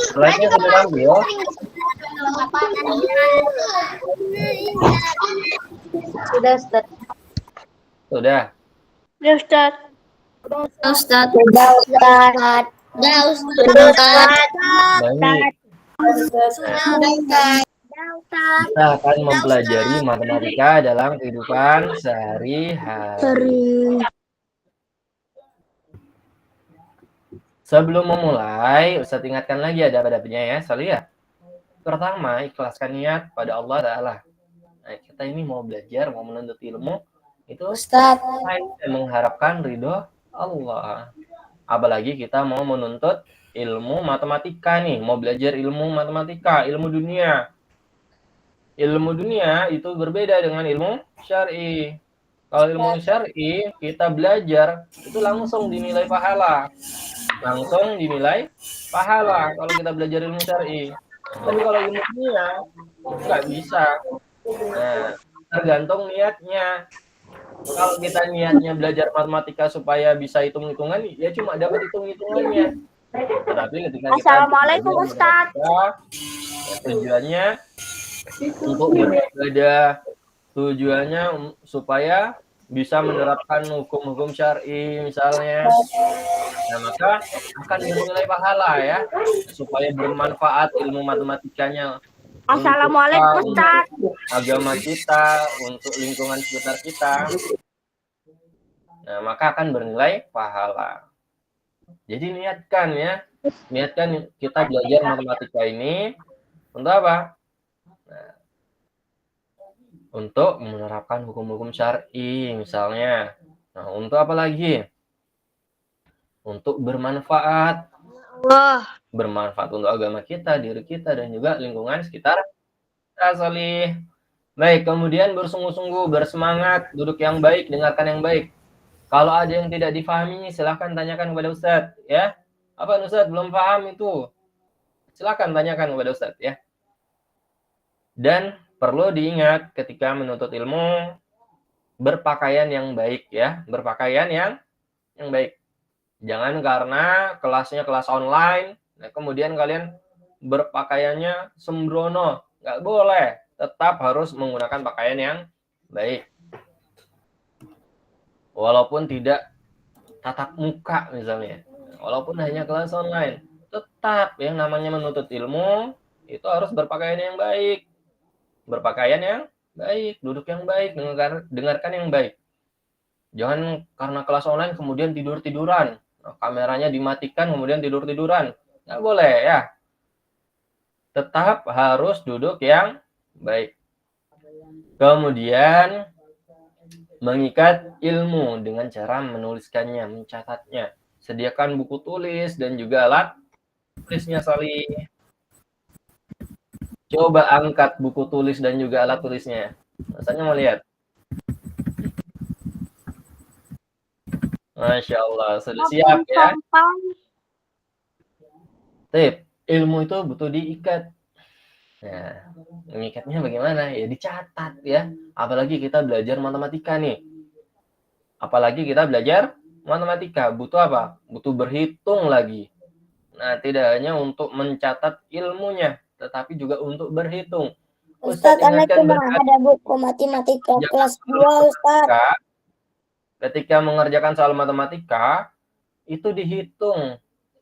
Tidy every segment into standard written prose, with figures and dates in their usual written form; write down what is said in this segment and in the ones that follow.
Slide-nya sudah ambil. Sudah, Ustaz. Sudah. Sudah, Ustaz. Ustaz. Sudah, Ustaz. Sudah, Ustaz. Baik. Kita akan mempelajari matematika dalam kehidupan sehari-hari. Sebelum memulai, Ustaz ingatkan lagi ada adab-adabnya ya, Sali ya. Pertama, ikhlaskan niat pada Allah Ta'ala. Nah, kita ini mau belajar, mau menuntut ilmu, itu Ustaz. mengharapkan ridho Allah. Apalagi kita mau menuntut ilmu matematika nih, mau belajar ilmu matematika, ilmu dunia. Ilmu dunia itu berbeda dengan ilmu syar'i. Kalau ilmu syar'i, kita belajar, itu langsung dinilai pahala. Langsung dinilai pahala kalau kita belajar ilmu syar'i. Tapi kalau ilmu dunia nggak bisa. Nah, tergantung niatnya. Kalau kita niatnya belajar matematika supaya bisa hitung-hitungan, ya cuma dapat hitung-hitungannya. Tetapi ketika kita Assalamualaikum, Ustaz. Tujuannya untuk beribadah, tujuannya supaya bisa menerapkan hukum-hukum syar'i misalnya. Nah, maka akan dinilai pahala ya, supaya bermanfaat ilmu matematikanya. Assalamualaikum, Ustaz. Agama kita, untuk lingkungan sekitar kita. Nah, maka akan bernilai pahala. Jadi niatkan ya, niatkan kita belajar matematika ini untuk apa? Nah, untuk menerapkan hukum-hukum syar'i misalnya. Nah, untuk apa lagi? Untuk bermanfaat. Bermanfaat untuk agama kita, diri kita, dan juga lingkungan sekitar kita, Salih. Baik, kemudian bersungguh-sungguh, bersemangat, duduk yang baik, dengarkan yang baik. Kalau ada yang tidak difahami, silahkan tanyakan kepada Ustadz, ya. Apa Ustadz belum paham itu? Silahkan tanyakan kepada Ustadz, ya. Dan perlu diingat ketika menuntut ilmu, berpakaian yang baik, ya. Berpakaian yang baik. Jangan karena kelasnya kelas online, nah kemudian kalian berpakaiannya sembrono. Nggak boleh. Tetap harus menggunakan pakaian yang baik. Walaupun tidak tatap muka misalnya. Walaupun hanya kelas online. Tetap yang namanya menuntut ilmu, itu harus berpakaian yang baik. Berpakaian yang baik, duduk yang baik, dengarkan yang baik. Jangan karena kelas online kemudian tidur-tiduran. Kameranya dimatikan kemudian tidur-tiduran. Nggak boleh ya. Tetap harus duduk yang baik. Kemudian mengikat ilmu dengan cara menuliskannya, mencatatnya. Sediakan buku tulis dan juga alat tulisnya, Salih. Coba angkat buku tulis dan juga alat tulisnya. Rasanya mau lihat. Masya Allah, sudah siap ya. Tip, ilmu itu butuh diikat. Nah, mengikatnya bagaimana? Ya dicatat ya. Apalagi kita belajar matematika nih. Apalagi kita belajar matematika. Butuh apa? Butuh berhitung lagi. Nah, tidak hanya untuk mencatat ilmunya, tetapi juga untuk berhitung. Ustaz, Assalamualaikum, ada buku matematika kelas 2, Ustaz. Ketika mengerjakan soal matematika, itu dihitung.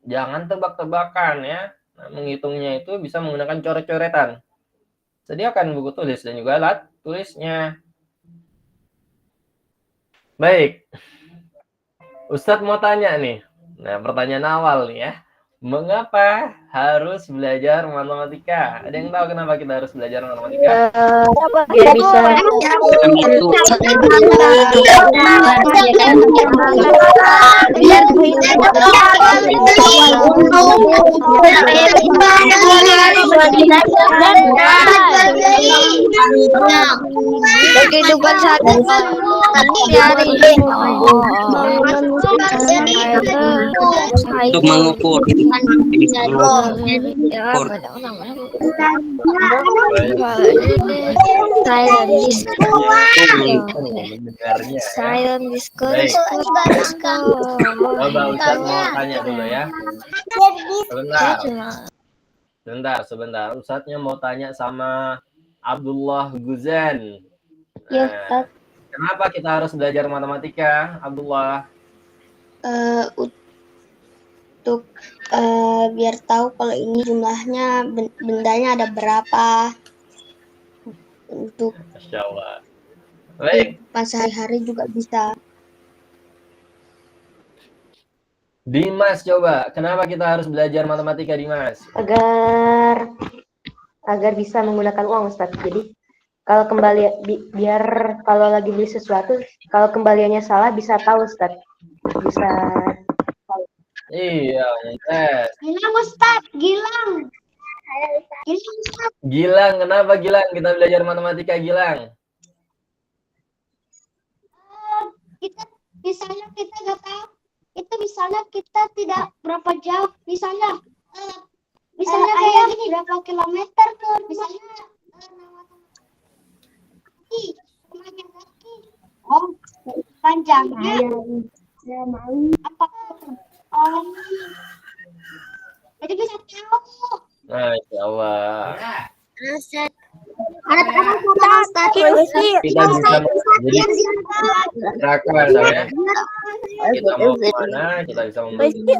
Jangan tebak-tebakan ya. Nah, menghitungnya itu bisa menggunakan coret-coretan. Sediakan buku tulis dan juga alat tulisnya. Baik. Ustadz mau tanya nih. Nah, pertanyaan awal nih ya. Mengapa harus belajar matematika? Ada yang tahu kenapa kita harus belajar matematika? Biar bisa kehidupan sehari-hari untuk mengukur. Mendengarnya ya. Silent disco. Baik. Coba Ustaz mau tanya dulu ya. Sebentar. Ustaznya mau tanya sama Abdullah Guzan. Ya, Nah, Ustaz. kenapa kita harus belajar matematika, Abdullah? Untuk biar tahu kalau ini jumlahnya bendanya ada berapa. Untuk Masya Allah. Baik, pas sehari-hari juga bisa. Dimas coba. Kenapa kita harus belajar matematika, Dimas? Agar bisa menggunakan uang, Ustaz. Jadi kalau biar kalau lagi beli sesuatu, kalau kembaliannya salah bisa tahu, Ustaz. Bisa. Iya, Mumtaz. Gilang, Ustaz. Gilang. Gilang, kenapa Gilang? Kita belajar matematika, Gilang. Misalnya kita nggak tahu, itu misalnya kita tidak berapa jauh, misalnya kayak gini berapa kilometer ke misalnya panjangnya apa jadi bisa tahu. Masya Allah. Kita bisa jadi neraka saya. Kita mau kemana? Kita bisa membeli jam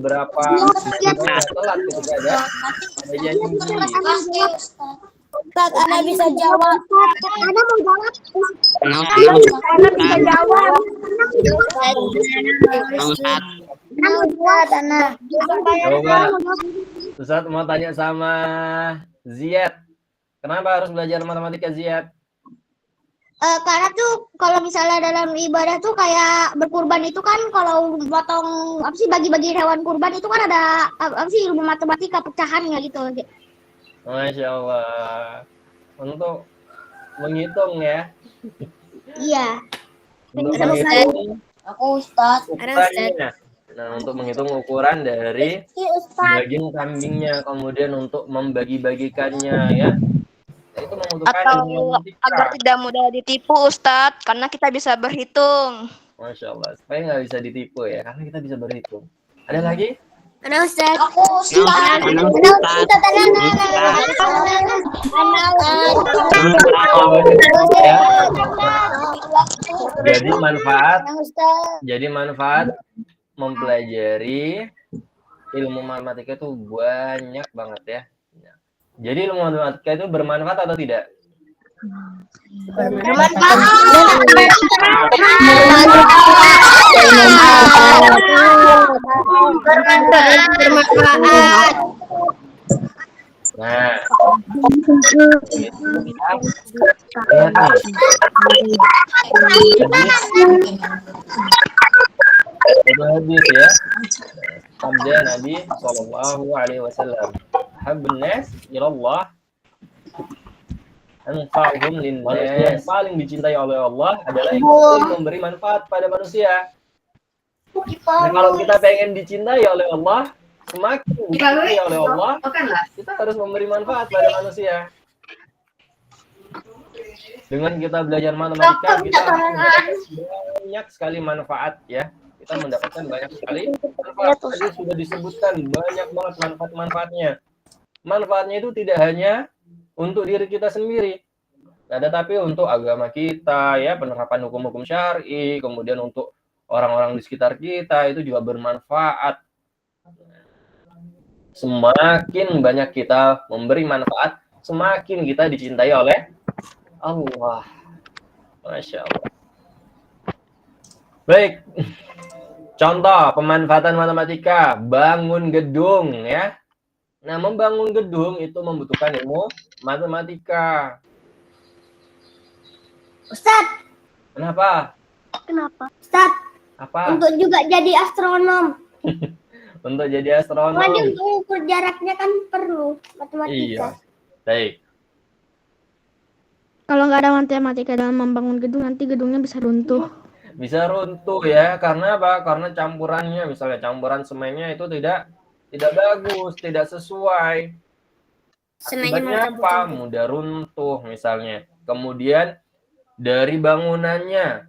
berapa? Telat ketika ada janji. Ustaz, Ana bisa jawab. Ana mau jawab. Ana bisa jawab. Coba, Ustaz mau tanya sama Ziyad. Kenapa harus belajar matematika, Ziyad? Karena tuh kalau misalnya dalam ibadah tuh kayak berkurban itu kan kalau potong apa sih bagi-bagi hewan kurban itu kan ada apa sih ilmu matematika pecahannya gitu. Masya Allah. Untuk menghitung ya. Iya. Untuk menghitung Aku Ustaz. ukurannya. Nah, untuk menghitung ukuran dari daging kambingnya, kemudian untuk membagi-bagikannya ya. Itu membutuhkan ilmu matematika. Agar tidak mudah ditipu, Ustadz, karena kita bisa berhitung. Masya Allah. Supaya nggak bisa ditipu ya, karena kita bisa berhitung. Ada lagi? Ana Ustaz. Aku Jadi manfaat mempelajari ilmu matematika itu banyak banget ya. Jadi ilmu matematika itu bermanfaat atau tidak? Nah, itu hadis ya. Sabda Nabi Shallallahu Alaihi Wasallam. Habun nas ilallah anfa'uhum linnas. Yang paling dicintai oleh Allah adalah yang memberi manfaat pada manusia. Nah, kalau kita pengen dicintai oleh Allah, semakin dicintai oleh Allah, kita harus memberi manfaat pada manusia. Dengan kita belajar matematika, kita banyak sekali manfaat ya. Kita mendapatkan banyak sekali manfaat. Tadi sudah disebutkan banyak banget manfaat-manfaatnya. Manfaatnya itu tidak hanya untuk diri kita sendiri, nah, tetapi untuk agama kita ya, penerapan hukum-hukum syar'i, kemudian untuk orang-orang di sekitar kita itu juga bermanfaat. Semakin banyak kita memberi manfaat, semakin kita dicintai oleh Allah. Masya Allah. Baik. Contoh pemanfaatan matematika, bangun gedung ya. Nah, membangun gedung itu membutuhkan ilmu matematika. Ustaz. Kenapa? Ustaz. Apa? Untuk juga jadi astronom. Untuk jadi astronom. Karena untuk ukur jaraknya kan perlu matematika. Iya. Baik. Kalau nggak ada matematika dalam membangun gedung, nanti gedungnya bisa runtuh. bisa runtuh ya. Karena apa? Karena campurannya, misalnya campuran semennya itu tidak bagus, tidak sesuai. Akibatnya apa? Mudah runtuh misalnya. Kemudian dari bangunannya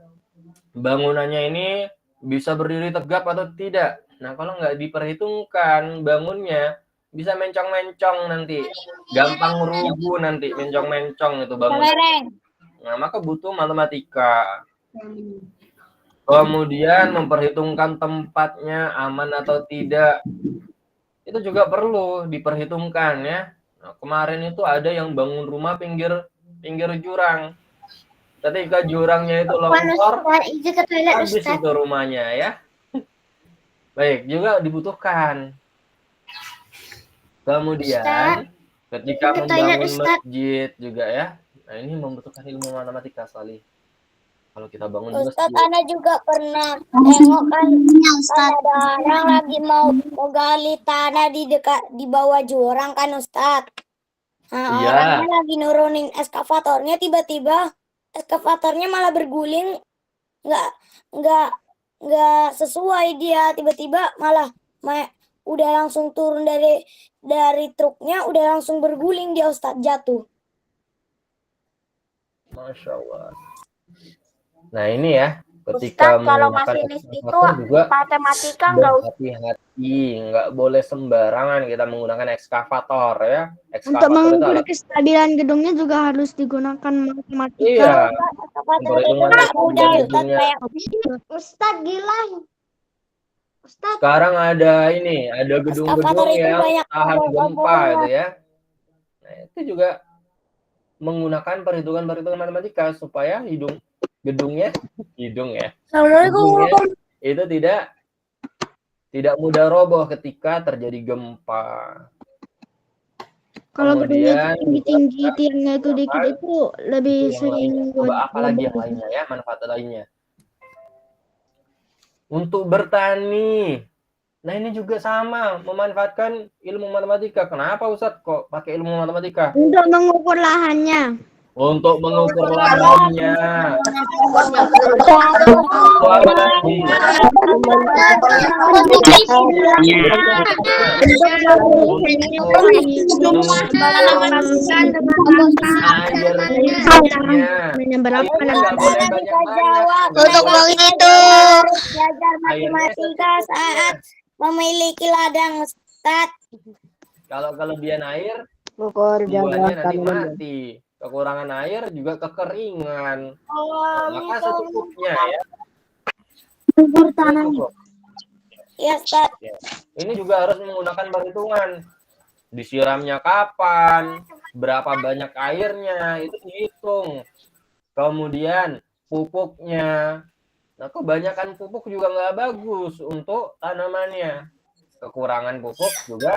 ini bisa berdiri tegap atau tidak. Nah, kalau nggak diperhitungkan bangunnya, bisa mencong-mencong nanti. Gampang rubuh nanti, mencong-mencong itu bangunan. Nah, maka butuh matematika. Kemudian memperhitungkan tempatnya aman atau tidak. Itu juga perlu diperhitungkan ya. Nah, kemarin itu ada yang bangun rumah pinggir jurang. Ketika jurangnya itu longsor, habis itu rumahnya ya. Baik, juga dibutuhkan. Kemudian ketika membangun masjid juga ya. Nah, ini membutuhkan ilmu matematika sekali. Kalau kita bangun Ustadz, masjid. Ana juga pernah tengok kan ada orang lagi mau gali tanah di bawah jurang kan Ustadz. Nah, Iya. orangnya lagi nurunin eskavatornya, tiba-tiba eskavatornya malah berguling, nggak sesuai dia, tiba-tiba malah udah langsung turun dari truknya, udah langsung berguling dia Ustadz, jatuh. Masya Allah. Nah ini ya, ketika Ustadz, kalau menggunakan masinis itu ekskavator juga matematika nggak hati-hati, nggak boleh sembarangan kita menggunakan ekskavator ya. Untuk Ekskavator itu mengukur alat. kestabilan gedungnya juga harus digunakan matematika. Iya. eskavator itu Perhitungan nggak mudah Ustadz, gedungnya. kayak Ustadz gila. Ustadz. Sekarang ada gedung-gedung Eskavator itu yang banyak tahan gempa obor-obornya. itu ya. Nah itu juga menggunakan perhitungan matematika supaya gedungnya itu tidak mudah roboh ketika terjadi gempa. Kalau Kemudian gedungnya tinggi-tinggi, juga tiangnya itu dikit itu lebih yang sering lainnya. Coba apa lagi yang roboh. lainnya ya, manfaat lainnya. Untuk bertani. Nah, ini juga sama, memanfaatkan ilmu matematika. Kenapa Ustadz kok pakai ilmu matematika? Untuk mengukur lahannya. Untuk mengukur lahannya. Untuk menghitung belajar matematika saat memiliki ladang Ustadz. Kalau kelebihan air, Mengukur buahnya jarak nanti tanaman. mati. Kekurangan air juga kekeringan. Maka secukupnya ya. Cukup. Ya Ustadz. Ini juga harus menggunakan perhitungan. Disiramnya kapan, berapa banyak airnya, itu dihitung. Kemudian pupuknya. Nah, kebanyakan pupuk juga nggak bagus untuk tanamannya. Kekurangan pupuk juga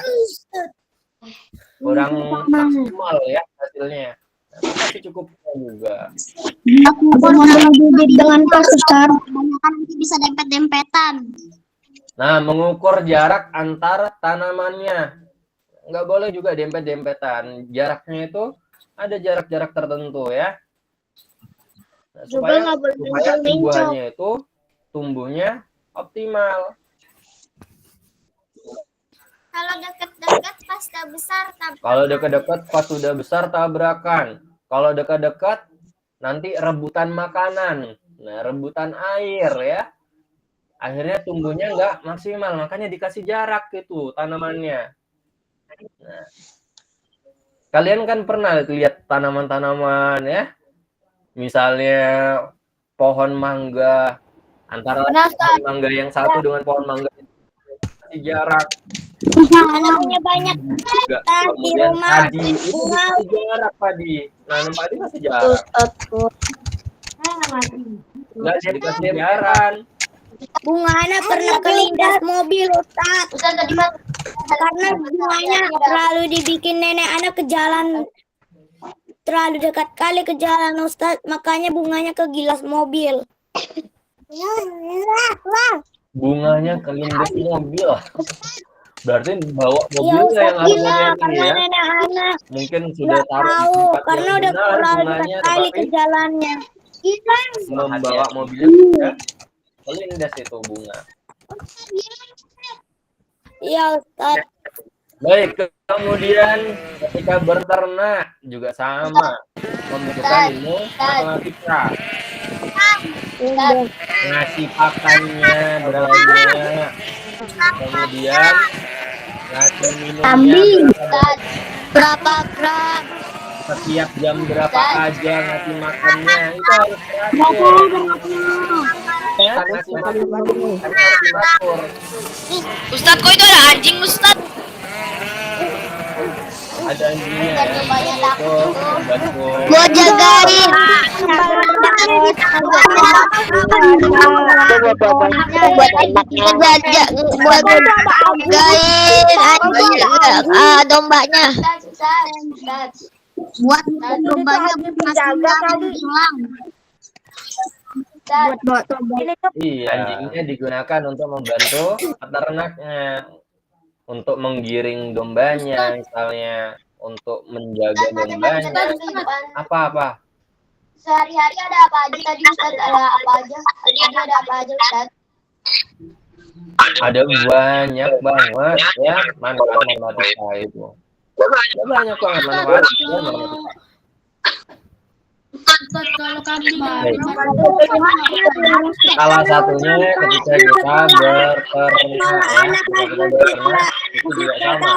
kurang maksimal ya hasilnya. Nah, tapi cukup juga. Dengan kasus Nanti bisa dempet-dempetan. Nah, mengukur jarak antar tanamannya. Nggak boleh juga dempet-dempetan. Jaraknya itu ada jarak-jarak tertentu ya. Nah, supaya tumbuhannya itu tumbuhnya optimal. Kalau deket-deket pas udah besar Kalau dekat-dekat pas sudah besar tabrakan. Kalau dekat-dekat nanti rebutan makanan. Nah, rebutan air ya. Akhirnya tumbuhnya nggak maksimal, makanya dikasih jarak itu tanamannya. Nah, kalian kan pernah lihat tanaman-tanaman ya, misalnya pohon mangga, antara pohon mangga yang satu dengan pohon mangga kasih jarak. Anak punya banyak Juga. di Kemudian rumah. padi itu dikasih jarak padi. Nanam padi kasih jarak. Nggak jadi kasih jarak. Bunganya pernah kelindas mobil Ustadz. Karena bunganya terlalu dibikin nenek anak ke jalan, terlalu dekat kali ke jalan Ustadz, makanya bunganya kegilas mobil. Bunganya kelindas mobil. Berarti bawa Iya mobilnya Ustadz, yang harus gila hati-hati karena ya. nenek anak Mungkin sudah nggak taruh di tahu tempat karena yang udah benar terlalu bunganya, dekat kali ke tetapi jalannya. membawa mobilnya kelindas itu bunga. Iya Ustaz. Baik, kemudian ketika berternak juga sama, membutuhkan ilmu matematika. Ngasih pakannya berapa banyak, kemudian ngasih minumnya Berapa gram? setiap jam berapa aja ngasih makannya, itu harus teratur. Ngasih makan harus diatur. Ustadz, kok itu ada anjing Ustadz? Ada anjingnya ya, itu membantu. Buat jagain. Buat jagain dombanya. Buat dombanya menjaga hilang. Iya, anjingnya digunakan untuk membantu peternaknya, untuk menggiring dombanya, misalnya untuk menjaga dombanya. Apa-apa? Sehari-hari ada apa aja tadi Ustaz? Ada apa aja? Tadi ada apa aja Ustaz? Ada banyak banget ya manfaat matematika itu. Ada banyak banget manfaat matematika. Kalau kami Salah satunya ketika kita berternak ya, ketika kita berternak itu juga sama,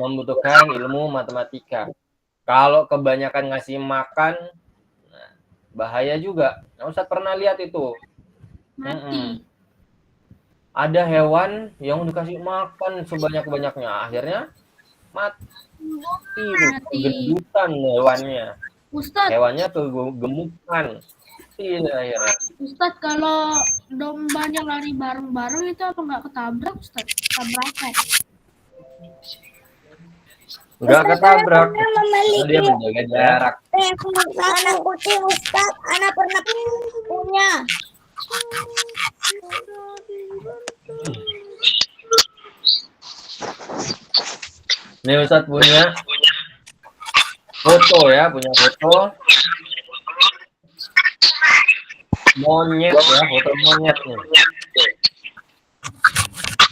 membutuhkan ilmu matematika. Kalau kebanyakan ngasih makan, nah, bahaya juga. Nah, Ustadz pernah lihat itu. Ada hewan yang dikasih makan sebanyak-banyaknya, akhirnya mati. Kegendutan hewannya. Ustadz, Hewannya kegemukan. Tidak akhirnya. Ustadz, kalau dombanya lari bareng-bareng itu apa nggak ketabrak, Ustadz? Tabrakan. Nggak ketabrak. Memiliki Dia menjaga jarak. anak kucing Ustaz, anak pernah punya. Ini Ustadz punya foto ya, punya foto monyet ya, foto monyet nih.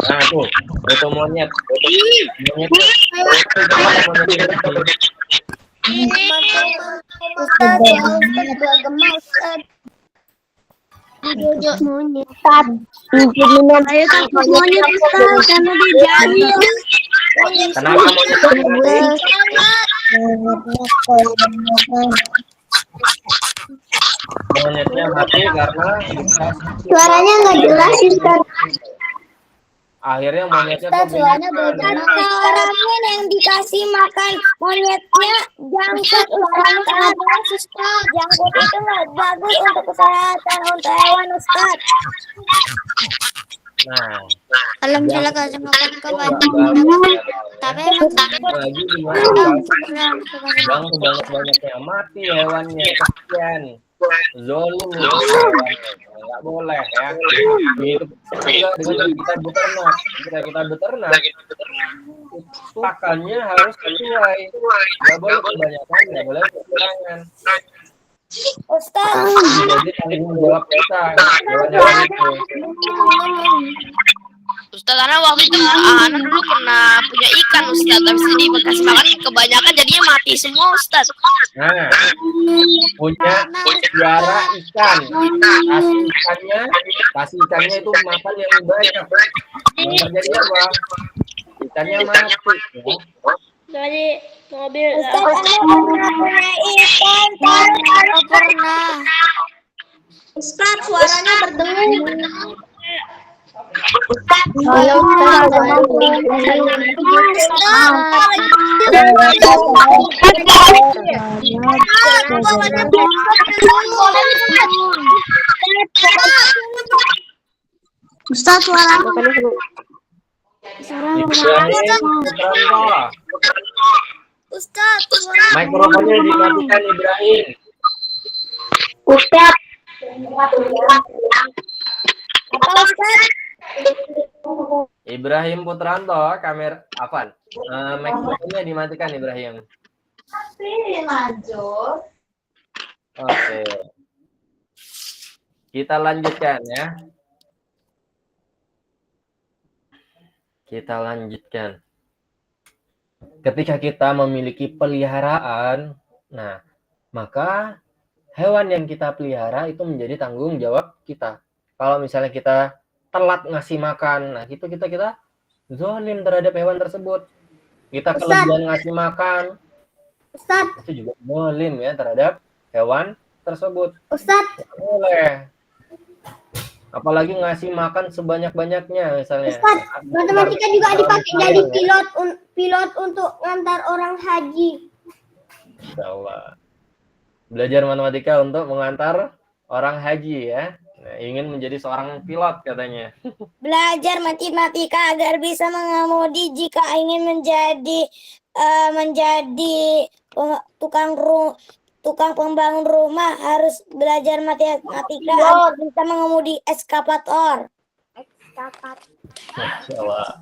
Nah tuh, foto monyet. Monyetnya, Ustaz, dua gemah Ustaz. Monyet. Ayo takut monyet Ustaz, karena dia jahil. kenapa monyet? Monyetnya mati karena Suaranya nggak jelas Ustaz. akhirnya monyetnya Ustaz, suaranya kegemukan. beda. Orang yang dikasih makan monyetnya jangkut Ustaz. Ustaz, jangkut itu nggak bagus untuk kesehatan untuk hewan Ustaz. Nah, Alhamdulillah kasih makan ke banyak. Tapi lagi gimana? Yang sebanyak-banyaknya mati hewannya, kasihan. Zolim itu hewannya. Nggak boleh ya. Itu juga dengan kita beternak. Ketika kita beternak, pakannya harus sesuai. Nggak boleh kebanyakan, nggak boleh kekurangan. Ustaz, Jadi tanggung jawab kita hewan-hewan itu. Ustadz, karena waktu itu anak dulu pernah punya ikan Ustadz, habis itu dikasih makan kebanyakan jadinya mati semua Ustadz. Nah, punya piara ikan, kasih ikannya itu makan yang banyak. Yang terjadi apa? Ikannya mati. Ya. Dari mobil. Ustaz, Anda pernah punya ikan? pernah. Ustaz, suaranya berdengung. Halo Ustaz. Ustaz, suara Ustaz, Mikrofonnya dimatikan Ibrahim. Ustaz. Apa Ustaz? Ibrahim Putranto, kamera apa? Mikrofonnya dimatikan Ibrahim. Oke. Kita lanjutkan ya. Kita lanjutkan. Ketika kita memiliki peliharaan, nah, maka hewan yang kita pelihara itu menjadi tanggung jawab kita. Kalau misalnya kita telat ngasih makan, nah itu kita zalim terhadap hewan tersebut. Kita kelebihan ngasih makan, Ustadz, itu juga zalim ya terhadap hewan tersebut. Ustadz, Boleh. Apalagi ngasih makan sebanyak-banyaknya misalnya. Ustadz, matematika juga dipakai jadi pilot untuk ngantar orang haji. Insya Allah. Belajar matematika untuk mengantar orang haji ya. Nah, ingin menjadi seorang pilot katanya. Belajar matematika agar bisa mengemudi jika ingin menjadi tukang pembangun rumah harus belajar matematika agar bisa mengemudi eskavator. Masya Allah.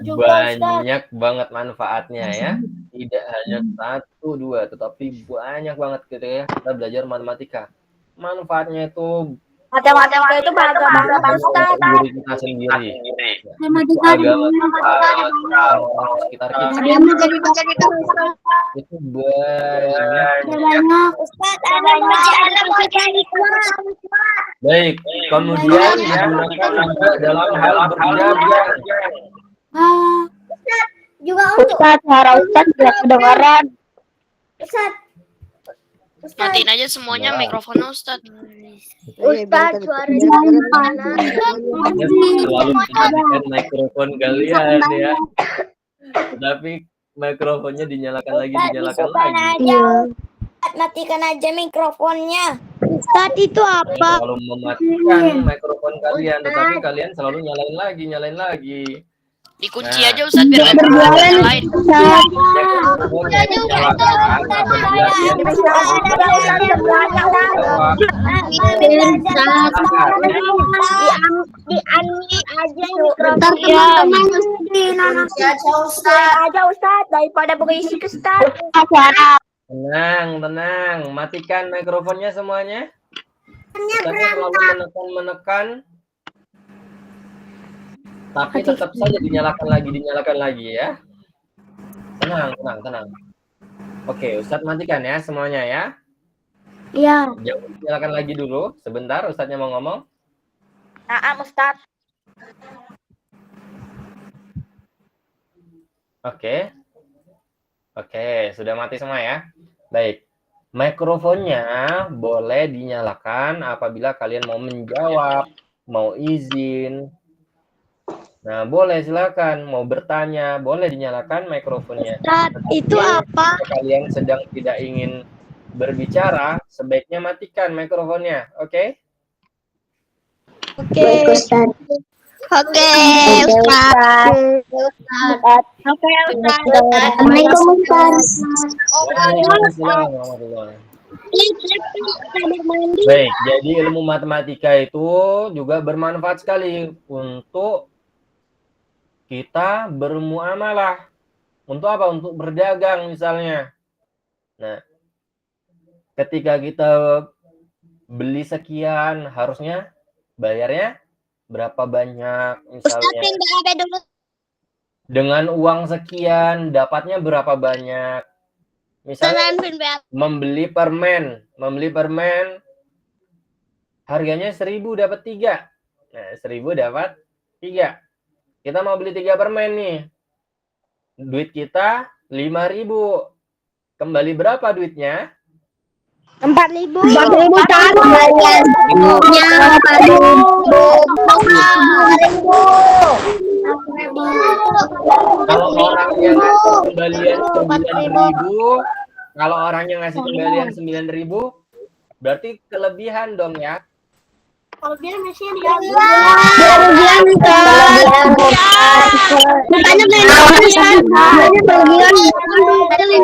Banyak banget manfaatnya ya. Tidak hanya 1, 2, tetapi banyak banget gitu ya. Kita belajar matematika. Manfaatnya itu Matematika itu bangga Ustaz. diri kita sendiri. Matematika Agama kita, orang sekitar kita. Itu banyak. Ustaz, ada matematika. Baik, kemudian digunakan juga dalam hal berdagang. Juga untuk Ustaz, suara Ustaz tidak kedengaran. Ustadz, Matiin aja semuanya Ya. mikrofonnya Ustaz. Ustaz, suaranya Selalu matikan mikrofon kalian ya. Tapi mikrofonnya dinyalakan lagi. Matikan aja mikrofonnya. Ustaz itu apa? Selalu mematikan mikrofon kalian, tetapi kalian selalu nyalain lagi. Dikunci Nah. aja Ustaz biar nggak Berjualan, yang lain. Aja Ustaz daripada berisik Ustaz. Tenang, matikan mikrofonnya semuanya. Ustaznya selalu menekan, tapi tetap saja dinyalakan lagi ya. Tenang. Oke, Ustadz matikan ya semuanya ya. Iya. Jangan dinyalakan lagi dulu. Sebentar, Ustadznya mau ngomong. Naam Ustaz. Oke, sudah mati semua ya. Baik. Mikrofonnya boleh dinyalakan apabila kalian mau menjawab, mau izin. Nah, boleh silakan. Mau bertanya, boleh dinyalakan mikrofonnya. Ustaz, itu apa? Jika kalian sedang tidak ingin berbicara, sebaiknya matikan mikrofonnya. Oke? Oke. Ustaz. Oke, Ustaz. Oke, Ustaz. Assalamualaikum Ustaz. Waalaikumsalam warahmatullahi wabarakatuh. Baik, jadi ilmu matematika itu juga bermanfaat sekali untuk kita bermuamalah. Untuk apa? Untuk berdagang misalnya. Nah, ketika kita beli sekian, harusnya bayarnya berapa banyak misalnya. Dengan uang sekian, dapatnya berapa banyak. Misalnya membeli permen harganya 1.000 dapat 3. Nah, 1.000 dapat 3. Kita mau beli 3 permen nih. Duit kita 5.000. Kembali berapa duitnya? 4.000. 4.000 Ustaz. Kalau orang yang ngasih kembalian 9.000, kalau orang yang ngasih kembalian 9.000, berarti kelebihan dong ya. Kalau dia biasanya Kelebihan Ustaz. Bukannya Ustaz. Kelebihan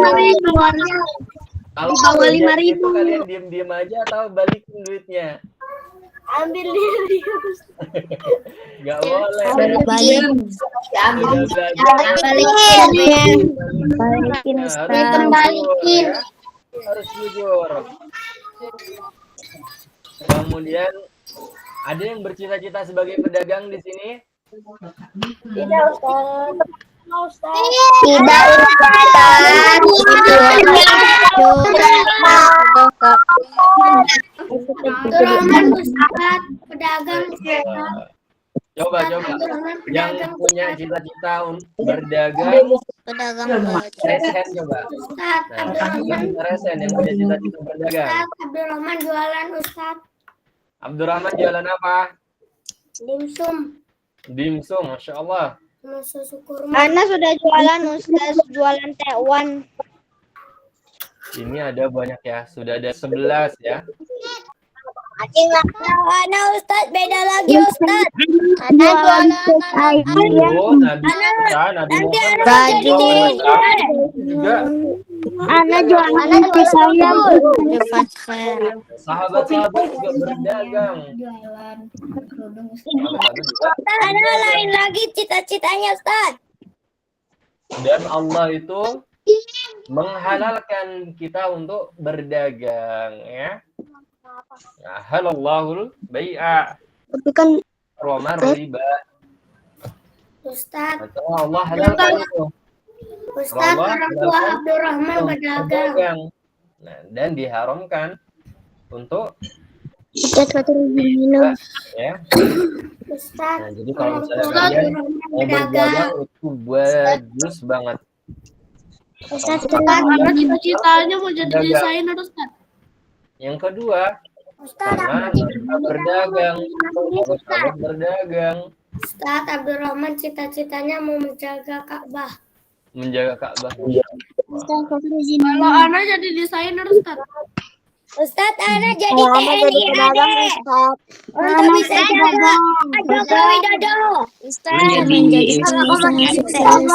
5.000. Kalau Di bawah kelebihan 5.000. itu kalian diem-diem aja atau balikin duitnya? ambil diri. Nggak boleh. Balikin. Udah belajar. Balikin Nah, Ustaz. Kembalikin. Harus jujur. Kemudian ada yang bercita-cita sebagai pedagang di sini? Tidak, Ustaz. Tidak, Abdurrahman Ustaz, pedagang. Coba. Yang punya cita-cita berdagang, Pedagang resen coba. Ustaz, Nah, Abdurrahman. kita resen yang punya cita-cita berdagang. Ustaz, Abdurrahman jualan Ustaz. Abdurrahman jualan apa? Dimsum. Dimsum, Masya Allah. Sama susu kurma. Ana sudah jualan Ustaz, jualan tekwan. Ini ada banyak ya, sudah ada 11 ya. Ana Ustaz, beda lagi Ustaz. Ana jualan Dulu Nabi Musa, Nabi Muhammad baju. juga Ana jualan pisaunya. sahabat-sahabat juga berdagang. Sahabat-sahabat juga. Ana lain lagi cita-citanya Ustaz. Dan Allah itu menghalalkan kita untuk berdagang ya. Nah, halallahul bai'a Tapi kan wa riba. Ustaz, Maka Allah halalkan itu. Ustaz, Allah orang tua halalkan Abdurrahman untuk berdagang. berdagang. Nah, dan diharamkan untuk minum. ya. Ustaz, Nah, jadi kalau misalnya tua kalian Abdurrahman mau berdagang itu bagus banget. Ustaz, Karena cita-citanya mau jadi Dagang. desainer Ustaz. Yang kedua, Ustaz, karena kita berdagang, sahabat berdagang, Ustaz Abdurrahman cita-citanya mau menjaga Ka'bah. menjaga Ka'bah. Kalau Ana jadi desainer Ustaz. Ustaz, Ana jadi TNI AD. Untuk bisa jaga Joko Widodo. Menjadi influencer sukses.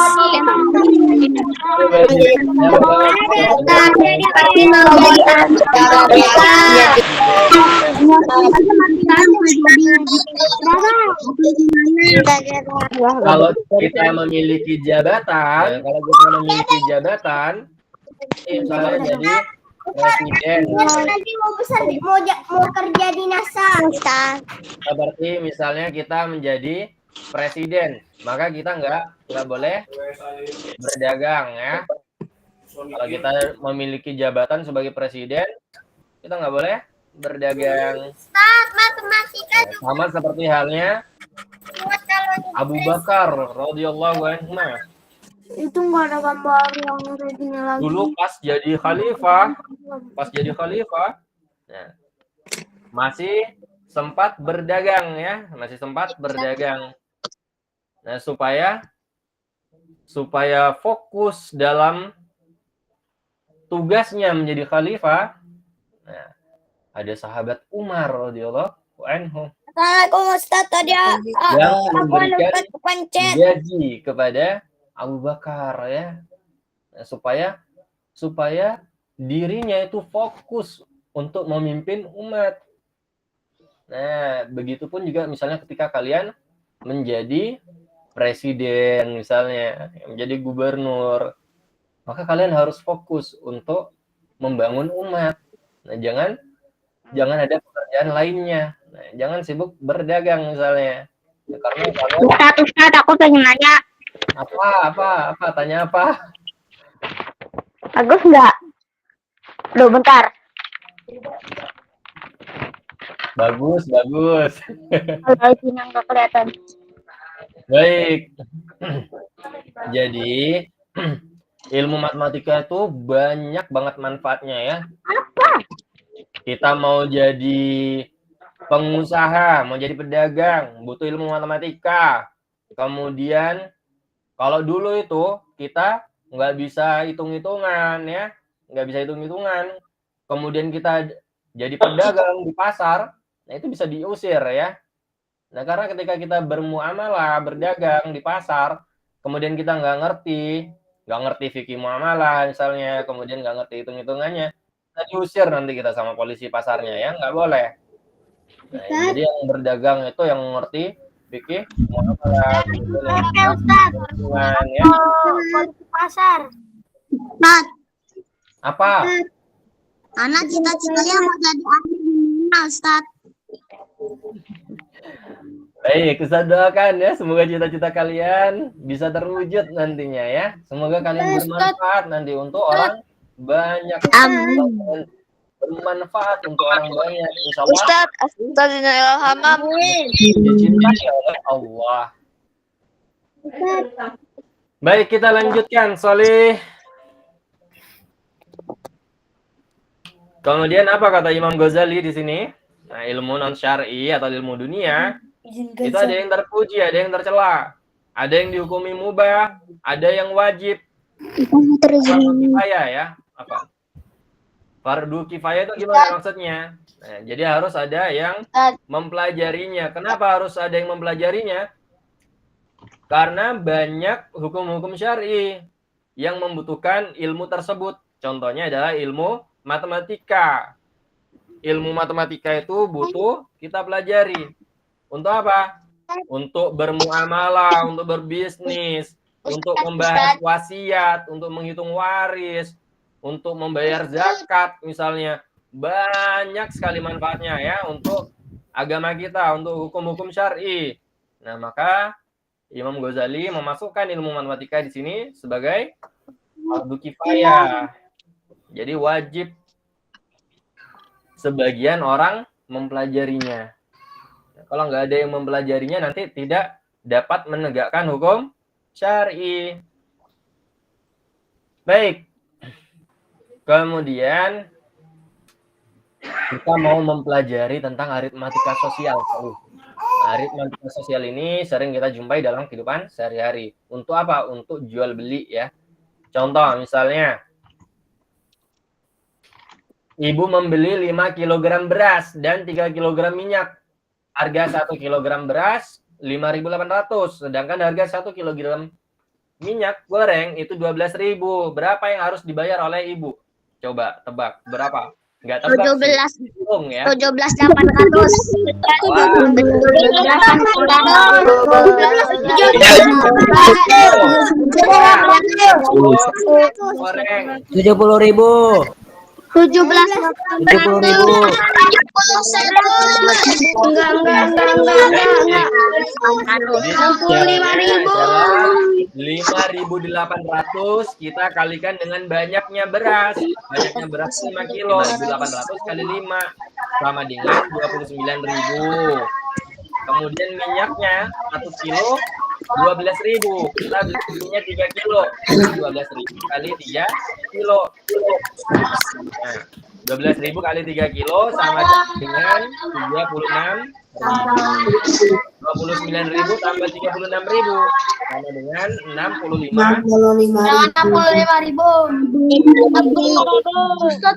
Kalau kita memiliki jabatan, misalnya jadi presiden, Nanti mau besar mau kerja di NASA. berarti misalnya kita menjadi presiden, maka kita nggak boleh berdagang ya. Kalau kita memiliki jabatan sebagai presiden, kita nggak boleh berdagang. Ustaz, matematika juga Sama seperti halnya buat calon Abu Bakar radhiyallahu anhu. itu nggak ada gambar yang reginya lagi. Dulu pas jadi khalifah, nah, masih sempat berdagang ya, Nah, supaya fokus dalam tugasnya menjadi khalifah, nah, ada sahabat Umar radhiyallahu anhu Assalamualaikum Ustaz, tadi yang memberikan Ustaz kepencet. gaji kepada Abu Bakar ya. Nah, supaya dirinya itu fokus untuk memimpin umat. Nah, begitupun juga misalnya ketika kalian menjadi presiden misalnya, menjadi gubernur, maka kalian harus fokus untuk membangun umat. Nah, jangan ada pekerjaan lainnya. Nah, jangan sibuk berdagang misalnya. Ya, karena kalau Ustaz, aku pengen nanya. apa tanya apa? Bagus nggak? Loh, bentar. Bagus. Kalau sini nggak kelihatan. Baik. Jadi ilmu matematika itu banyak banget manfaatnya ya. Kita mau jadi pengusaha, mau jadi pedagang, butuh ilmu matematika. Kemudian kalau dulu itu kita nggak bisa hitung-hitungan ya, Kemudian kita jadi pedagang di pasar, nah itu bisa diusir ya. Nah, karena ketika kita bermuamalah, berdagang di pasar, kemudian kita nggak ngerti fikih muamalah misalnya, kemudian nggak ngerti hitung-hitungannya, kita diusir nanti kita sama polisi pasarnya ya, nggak boleh. Nah, jadi yang berdagang itu yang ngerti fikih muamalah, hitungan ya. Polisi pasar. Ustaz, Apa? anak cita-citanya mau jadi ahli Ustaz. Baik, Ustaz doakan ya, semoga cita-cita kalian bisa terwujud nantinya ya. Semoga kalian bermanfaat nanti untuk orang banyak. Amin. Bermanfaat untuk orang banyak, insya Allah. Ustaz ilhamam. Dicintai oleh Allah. Baik, kita lanjutkan, Solih. Kemudian apa kata Imam Ghazali di sini? Nah, ilmu non syar'i atau ilmu dunia itu ada yang terpuji, ada yang tercela, ada yang dihukumi mubah, ada yang wajib. Fardu kifayah ya, apa? Fardu kifayah itu gimana maksudnya? Nah, jadi harus ada yang mempelajarinya. Kenapa harus ada yang mempelajarinya? Karena banyak hukum-hukum syar'i yang membutuhkan ilmu tersebut. Contohnya adalah ilmu matematika. Ilmu matematika itu butuh kita pelajari. Untuk apa? Untuk bermuamalah, untuk berbisnis, untuk membahas wasiat, untuk menghitung waris, untuk membayar zakat misalnya. Banyak sekali manfaatnya ya untuk agama kita, untuk hukum-hukum syar'i. Nah, maka Imam Ghazali memasukkan ilmu matematika di sini sebagai fardu kifayah. Jadi wajib sebagian orang mempelajarinya. Kalau nggak ada yang mempelajarinya nanti tidak dapat menegakkan hukum syar'i. Baik. Kemudian kita mau mempelajari tentang aritmatika sosial. Aritmatika sosial ini sering kita jumpai dalam kehidupan sehari-hari. Untuk apa? Untuk jual beli ya. Contoh misalnya, ibu membeli 5 kg beras dan 3 kg minyak. Harga 1 kg beras 5.800, sedangkan harga 1 kg minyak goreng itu 12.000. Berapa yang harus dibayar oleh ibu? Coba tebak, berapa? Enggak tebak. 17. Hitung ya. 70.000. 17.800. Enggak. 5.800 kita kalikan dengan banyaknya beras. Banyaknya beras 5 kilo, 800 kali 5 sama dengan 29.000. Kemudian minyaknya 1 kilo 12.000. Kita belinya 3 kilo. 12.000 kali 3 kilo. Nah, 12.000 kali 3 kilo sama dengan 36.000. 29.000 tambah 36.000 sama dengan 65.000.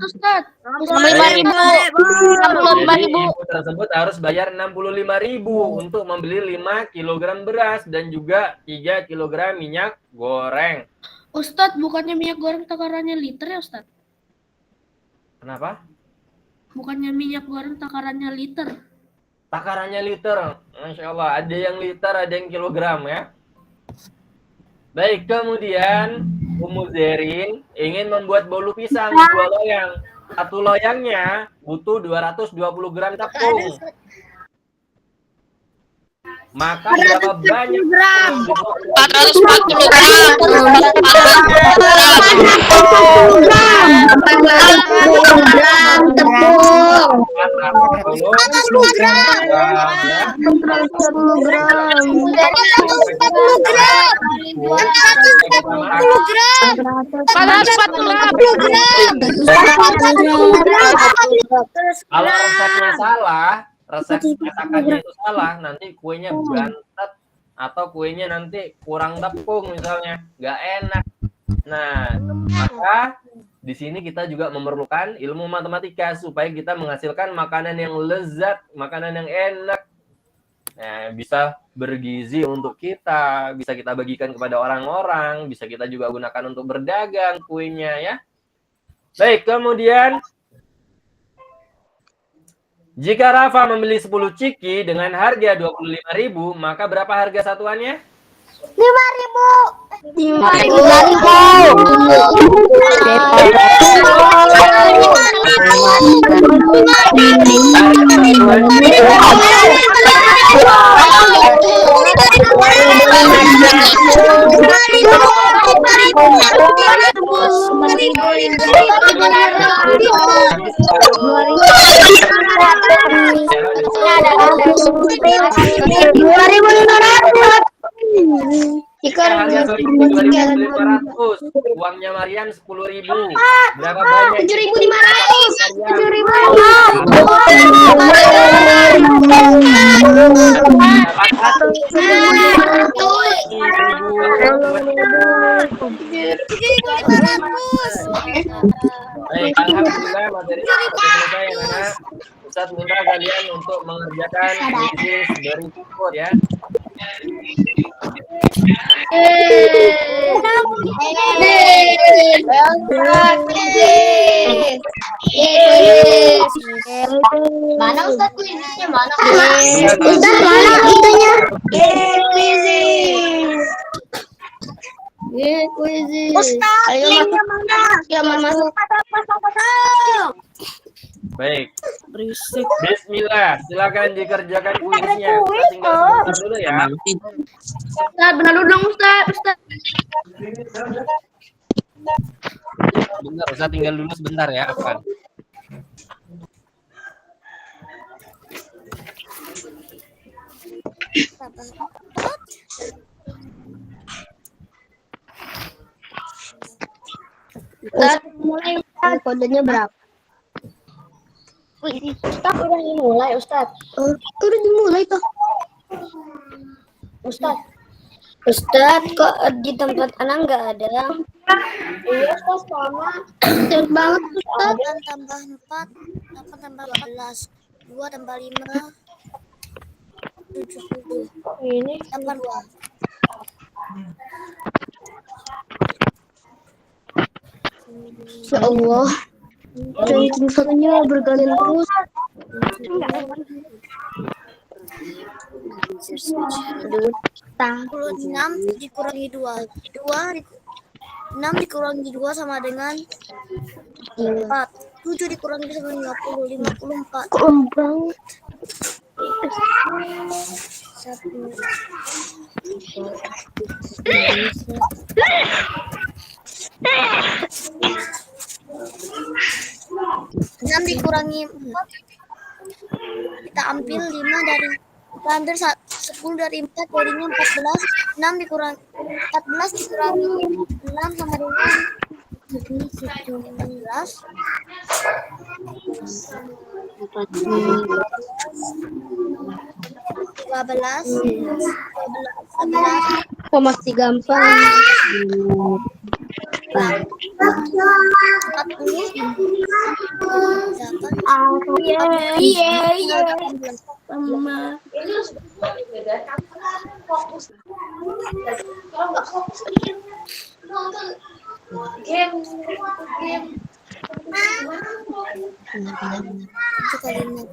Ustaz. 65.000 tersebut harus bayar 65.000 untuk membeli 5 kg beras dan juga 3 kg minyak goreng. Ustaz, bukannya minyak goreng takarannya liter ya, Ustaz? Kenapa? Bukannya minyak goreng takarannya liter? Takarannya liter. Masya Allah, ada yang liter, ada yang kilogram ya. Baik, kemudian Ummu Zerin ingin membuat bolu pisang 2 loyang. 1 loyangnya butuh 220 gram tepung. Maka berapa banyak? 440 gram. 440 Kalau resepnya salah, resep masakannya itu salah, nanti kuenya bantet atau kuenya nanti kurang tepung misalnya, nggak enak. Nah, maka di sini kita juga memerlukan ilmu matematika supaya kita menghasilkan makanan yang lezat, makanan yang enak. Nah, bisa bergizi untuk kita, bisa kita bagikan kepada orang-orang, bisa kita juga gunakan untuk berdagang kuenya ya. Baik, kemudian jika Rafa membeli 10 ciki dengan harga 25.000, maka berapa harga satuannya? 5.000. 5.000. Harga 2.500. Uangnya Marian 10.000. Berapa banyak? 7.500. 7.500. Baik, alhamdulillah materi selesai anak-anak. Ustaz minta kalian untuk mengerjakan kuis berikut ya. Mana Ustaz kuisnya? Mana? Ustaz mana itunya? Ustaz, ayo mana? Ya masuk. Baik. Bismillah, silakan dikerjakan kuisnya. Kita tinggal sebentar dulu ya. Ustaz, benar dulu dong Ustaz. Bentar, Ustaz tinggal dulu sebentar ya, Afan. Ustaz, mulai kodenya berapa? Ustaz udah dimulai Ustaz. Udah dimulai toh. Ustaz kok di tempat anak nggak ada? Iya Ustaz sama. Betul banget Ustaz. 8 tambah 4, 8 tambah 14, 2 tambah 5, 70. Ini Tambah 2. ya Allah. Ranking satunya bergantian terus. 26 dikurangi 2. 6 dikurangi 2 sama dengan 4. 7 dikurangi sama 50, 54. Kembang. 6 dikurangi 4, kita ambil 5 dari, kita ambil 10 dari 4 jadinya 14. 6 dikurangi 14 dikurangi 6 sama dengan 17. 11. Kok masih gampang? 40. Iya.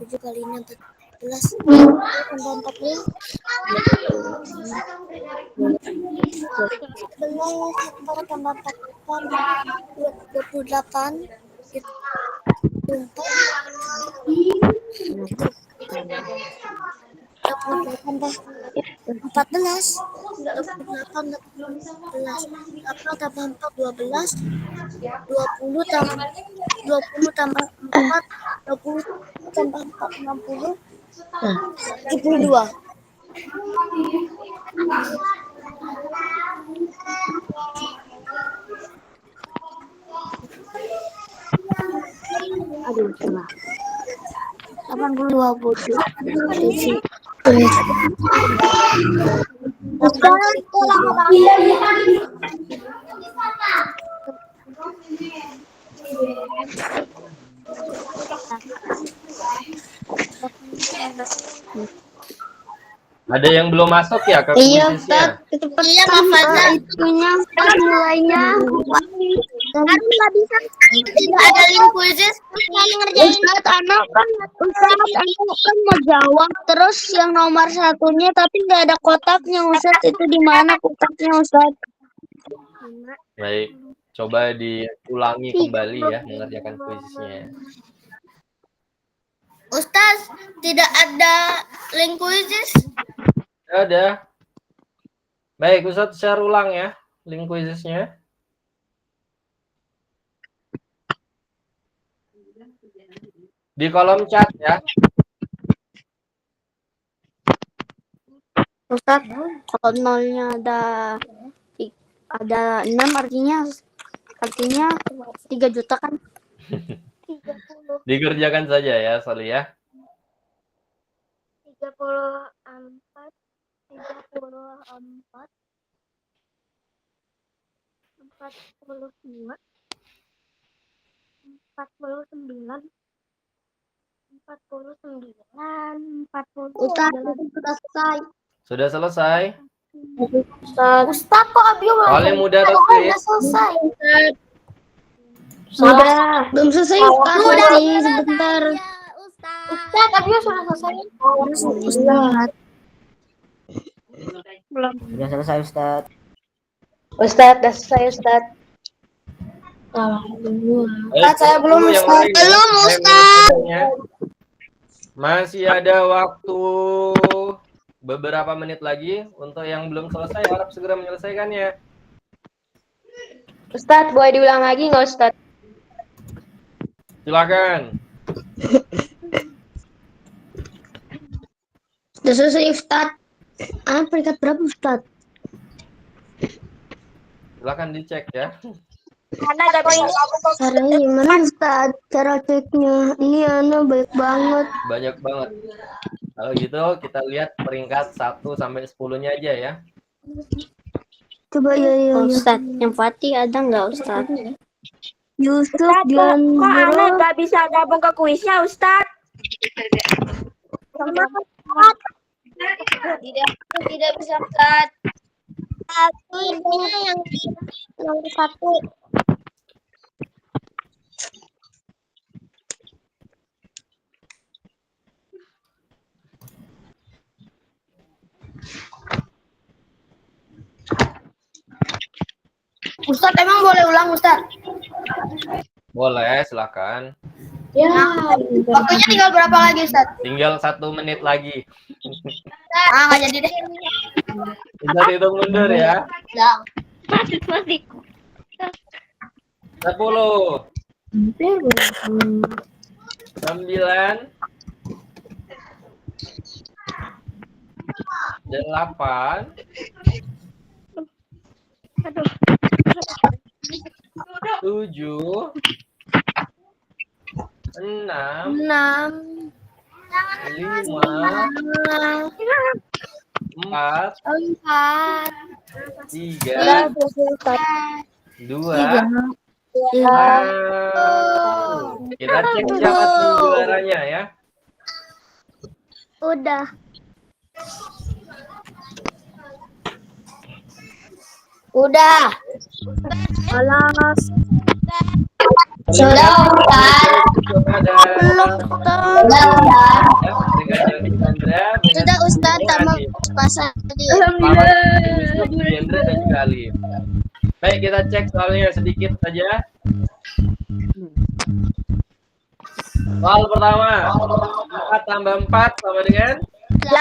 Tujuh kali 6, 14. Tambah 40. 11 tambah 28. 14. 8 tambah 4, 12. 20 tambah 4, 20 tambah 4, 60. 72. Aduh, salah. 82 bodoh. Ada yang belum masuk ya ke Iya, kuisnya? Ustaz. Iya, itunya mulainya. Aduh, nggak bisa. Tidak ada link kuisis. Ustaz, anak kan mau jawab terus yang nomor satunya tapi nggak ada kotaknya Ustaz. Itu di mana kotaknya Ustaz? Baik, coba diulangi kembali ya mengerjakan kuisnya. Ustaz, tidak ada link quizzes. Ada. Baik, Ustadz share ulang ya link quizesnya. Di kolom chat ya. Ustaz, kalau nolnya ada 6 artinya 3 juta kan? 30. Dikerjakan saja ya, Soli ya. 34 42 49 Ustaz, sudah selesai. Sudah selesai? Ustaz kok Abio Paling mudah Tasri. selesai. Sudah. Belum selesai Ustaz, masih sebentar. Ustaz, Abio sudah selesai. Ustaz. Belum. Sudah selesai Ustaz. Ustadz, dah selesai Ustadz. Saya belum, yang Ustaz. lain ya. Belum, Ustaz. Masih ada waktu beberapa menit lagi untuk yang belum selesai, harap segera menyelesaikannya. Ustadz, boleh diulang lagi nggak Ustadz? Silakan. Sudah selesai Ustaz. Peringkat berapa Ustaz? Silakan dicek ya. Caranya gimana Ustaz? Cara ceknya. Ini Ana baik banget. Banyak banget. Kalau gitu kita lihat peringkat 1 sampai 10-nya aja ya. Coba ya. Ustaz, yang Fatih ada nggak Ustaz? Yusuf Dian. Kok Ana nggak bisa gabung ke kuisnya Ustaz? Tidak bisa Ustaz. Ini yang nomor 1. Ustaz, emang boleh ulang Ustaz? Boleh, silakan. Ya. Waktunya tinggal berapa lagi Ustaz? Tinggal 1 menit lagi. Nggak jadi deh. Bisa dihitung mundur ya. Masih. 10, 9, 8, 7, 6, 5, 4, 3, 2, 1. Kita cek siapa tim juaranya ya. Udah. Alas. Sudah Ustaz. Belum Sudah Ustaz sama pasal dia. Hendra dan juga Ali. Baik, kita cek soalnya sedikit saja. Soal pertama, 4 tambah 4 sama dengan 8.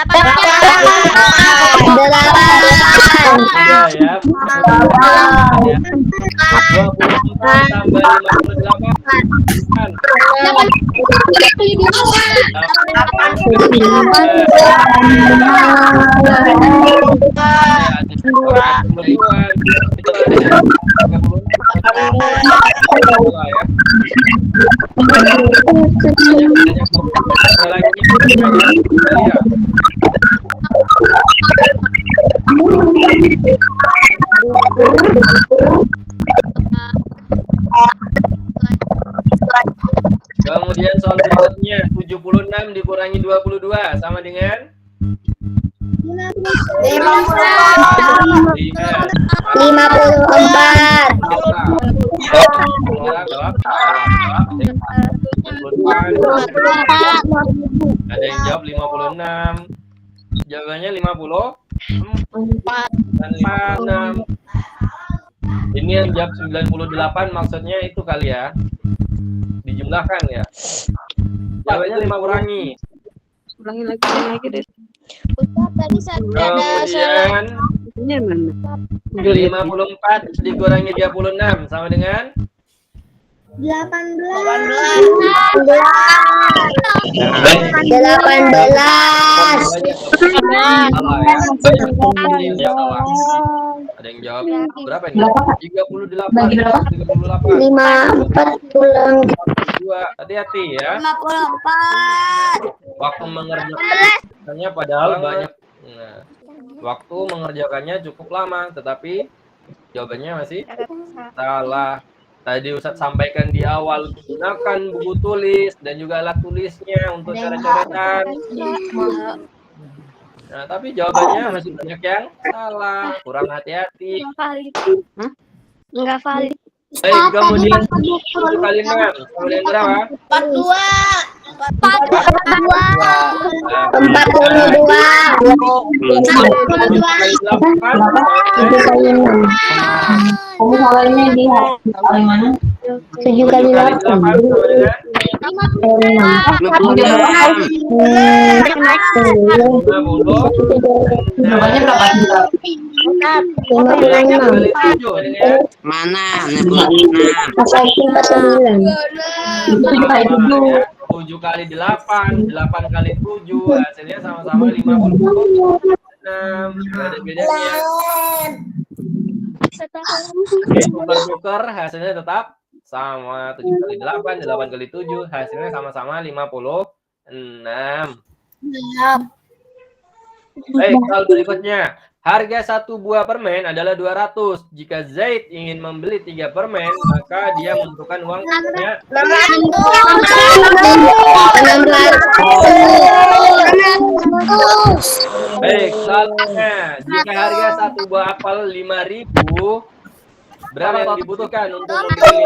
ya. 24 tambah 38. Kemudian soal berikutnya 76 dikurangi 22 sama dengan 54. Ada yang jawab 56. Jawabannya 54 dan 56. Ini yang jawab 98 maksudnya itu kali ya. Dijumlahkan ya. Jawabannya 5 kurangi. Ulangi lagi deh. Ustaz, tadi saya ada salah. Kemudian 54 dikurangi 36 sama dengan 18. Ada yang jawab berapa ini? 38. 38. 54 pulang 2. Hati-hati ya. 54. Waktu mengerjakannya padahal banyak. Nah, waktu mengerjakannya cukup lama, tetapi jawabannya masih salah. Tadi Ustadz sampaikan di awal, gunakan buku tulis dan juga alat tulisnya untuk coret-coretan. Nah, tapi jawabannya masih banyak yang salah, kurang hati-hati. Enggak valid. Baik, kemudian 7 kali 6, kemudian berapa? 42. 7 kali 8. Mana? 7 kali 8, 8 kali 7, hasilnya sama-sama 56. Ada bedanya. Tukar-tukar hasilnya tetap sama. 7 kali 8, 8 kali 7, hasilnya sama-sama 56. Baik, soal berikutnya. Harga satu buah permen adalah 200. Jika Zaid ingin membeli 3 permen, maka dia membutuhkan uang sebanyak 600. Baik, soalnya jika harga satu buah apel 5.000, berapa yang dibutuhkan untuk membeli?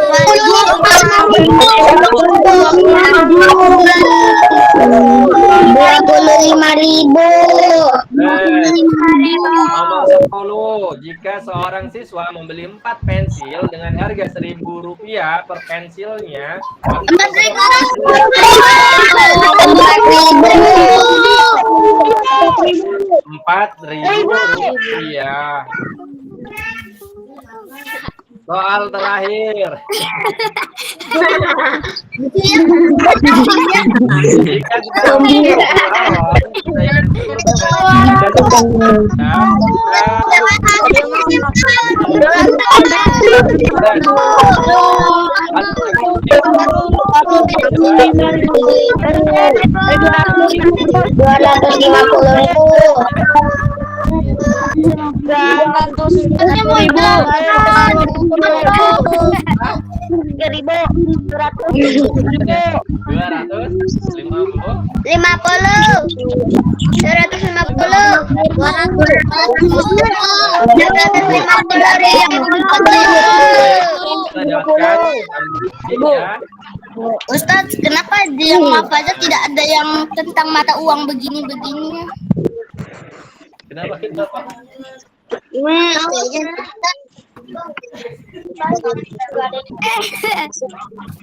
25.000. Nomor 10, jika seorang siswa membeli 4 pensil dengan harga Rp1.000 per pensilnya, 4.000 rupiah. Soal terakhir. Jika Ustadz, kenapa di yang Mahfazat tidak ada yang tentang mata uang begini-begini? Kenapa kita Pak?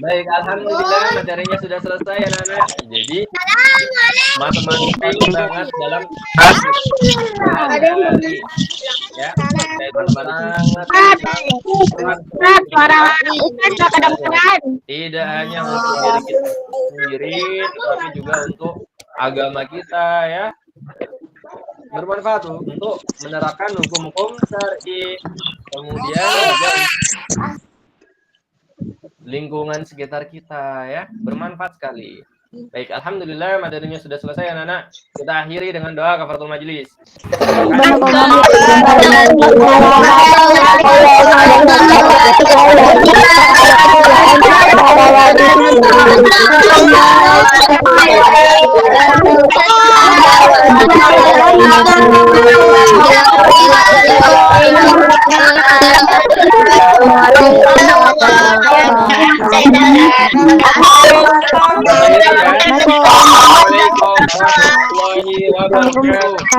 Baik, alhamdulillah materinya sudah selesai ya anak. Jadi matematika itu sangat dalam ya, tidak hanya untuk diri kita sendiri, tetapi juga untuk agama kita ya. Bermanfaat untuk menerapkan hukum-hukum syar'i, kemudian juga lingkungan sekitar kita ya, bermanfaat sekali. Baik, alhamdulillah materinya sudah selesai anak-anak. Kita akhiri dengan doa kafaratul majelis. Waalaikumsalam warahmatullahi wabarakatuh.